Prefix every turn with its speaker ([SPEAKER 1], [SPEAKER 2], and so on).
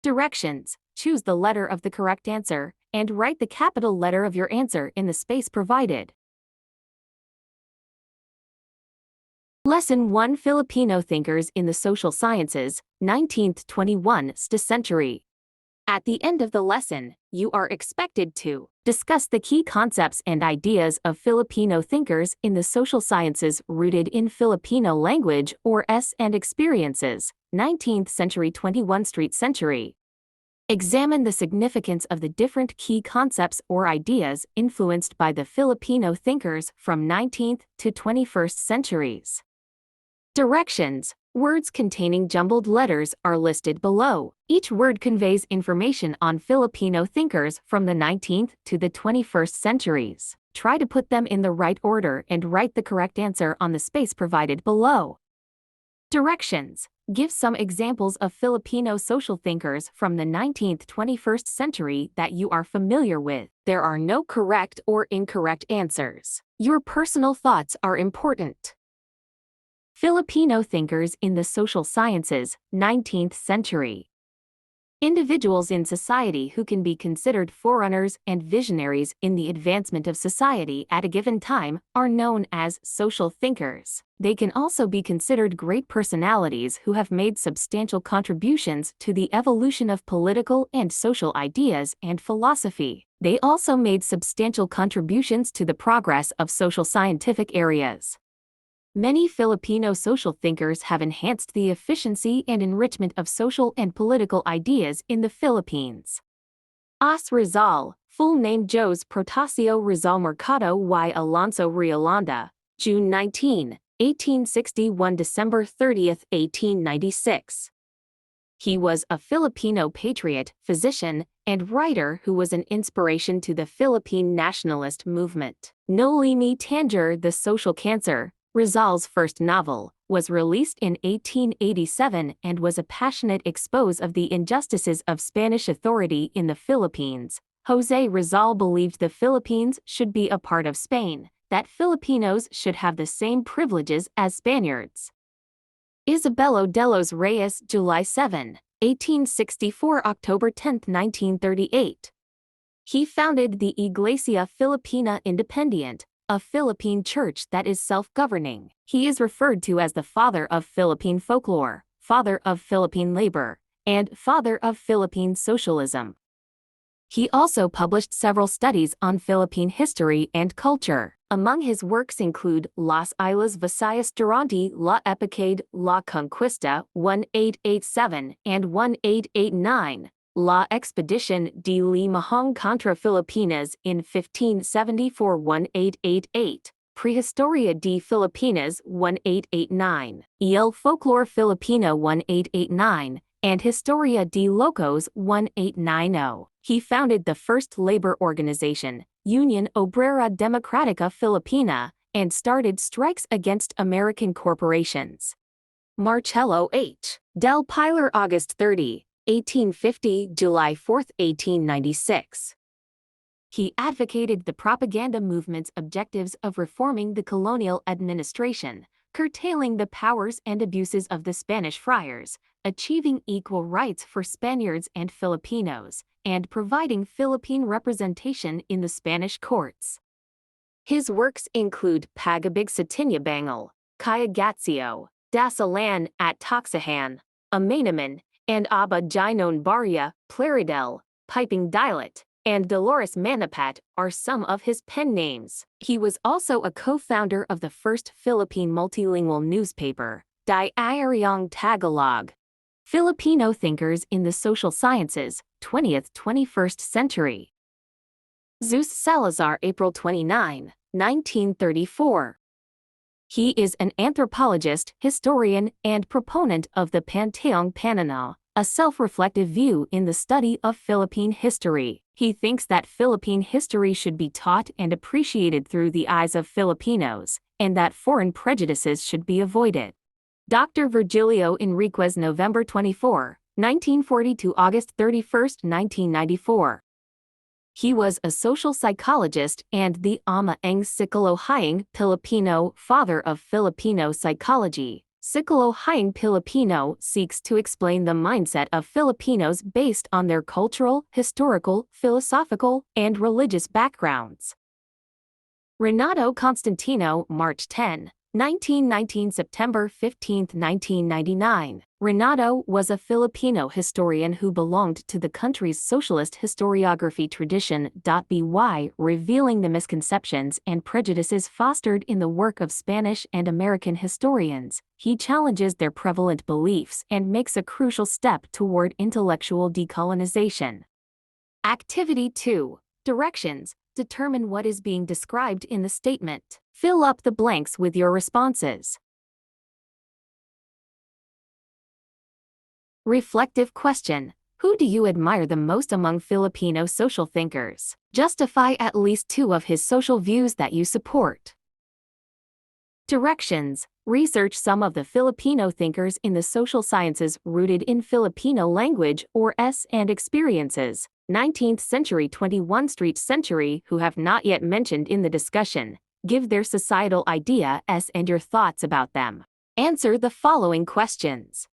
[SPEAKER 1] Directions: choose the letter of the correct answer, and write the capital letter of your answer in the space provided. Lesson 1: Filipino Thinkers in the Social Sciences, 19th–21st Century. At the end of the lesson, you are expected to discuss the key concepts and ideas of Filipino thinkers in the social sciences rooted in Filipino language or and experiences, 19th century 21st century. Examine the significance of the different key concepts or ideas influenced by the Filipino thinkers from 19th to 21st centuries. Directions: words containing jumbled letters are listed below. Each word conveys information on Filipino thinkers from the 19th to the 21st centuries. Try to put them in the right order and write the correct answer on the space provided below. Directions: give some examples of Filipino social thinkers from the 19th–21st century that you are familiar with. There are no correct or incorrect answers. Your personal thoughts are important. Filipino thinkers in the social sciences, 19th century. Individuals in society who can be considered forerunners and visionaries in the advancement of society at a given time are known as social thinkers. They can also be considered great personalities who have made substantial contributions to the evolution of political and social ideas and philosophy. They also made substantial contributions to the progress of social scientific areas. Many Filipino social thinkers have enhanced the efficiency and enrichment of social and political ideas in the Philippines. As Rizal, full name Jose Protasio Rizal Mercado y Alonso Riolanda, June 19, 1861 – December 30, 1896. He was a Filipino patriot, physician, and writer who was an inspiration to the Philippine nationalist movement. Noli Me Tangere, The Social Cancer, Rizal's first novel, was released in 1887 and was a passionate expose of the injustices of Spanish authority in the Philippines. José Rizal believed the Philippines should be a part of Spain, that Filipinos should have the same privileges as Spaniards. Isabelo de los Reyes, July 7, 1864 – October 10, 1938. He founded the Iglesia Filipina Independiente, a Philippine church that is self-governing. He is referred to as the father of Philippine folklore, father of Philippine labor, and father of Philippine socialism. He also published several studies on Philippine history and culture. Among his works include Las Islas Visayas durante la Epicade la Conquista 1887 and 1889, La Expedición de Limahong contra Filipinas in 1574–1888, Prehistoria de Filipinas 1889, El Folklore Filipino 1889, and Historia de Locos 1890. He founded the first labor organization, Union Obrera Democrática Filipina, and started strikes against American corporations. Marcelo H. Del Pilar, August 30, 1850 – July 4, 1896. He advocated the propaganda movement's objectives of reforming the colonial administration, curtailing the powers and abuses of the Spanish friars, achieving equal rights for Spaniards and Filipinos, and providing Philippine representation in the Spanish courts. His works include Pagabig sa Tinabangal, Kayagatsio, Dasalan at Toxahan, Amanaman, and Aba Ginon Baria, Plaridel, Piping Dialect, and Dolores Manapat are some of his pen names. He was also a co-founder of the first Philippine multilingual newspaper, Diaryong Tagalog. Filipino thinkers in the social sciences, 20th–21st century. Zeus Salazar, April 29, 1934. He is an anthropologist, historian, and proponent of the Panteong Pananaw, a self-reflective view in the study of Philippine history. He thinks that Philippine history should be taught and appreciated through the eyes of Filipinos, and that foreign prejudices should be avoided. Dr. Virgilio Enriquez, November 24, 1940 to August 31, 1994. He was a social psychologist and the ama ng Psikolohiyang Pilipino, father of Filipino psychology. Psikolohayang Filipino seeks to explain the mindset of Filipinos based on their cultural, historical, philosophical, and religious backgrounds. Renato Constantino, March 10, 1919 September 15, 1999. Renato was a Filipino historian who belonged to the country's socialist historiography tradition. By revealing the misconceptions and prejudices fostered in the work of Spanish and American historians, he challenges their prevalent beliefs and makes a crucial step toward intellectual decolonization. Activity 2. Directions. Determine what is being described in the statement. Fill up the blanks with your responses. Reflective question. Who do you admire the most among Filipino social thinkers? Justify at least 2 of his social views that you support. Directions. Research some of the Filipino thinkers in the social sciences rooted in Filipino language or and experiences, 19th century 21st century who have not yet mentioned in the discussion. Give their societal ideas and your thoughts about them. Answer the following questions.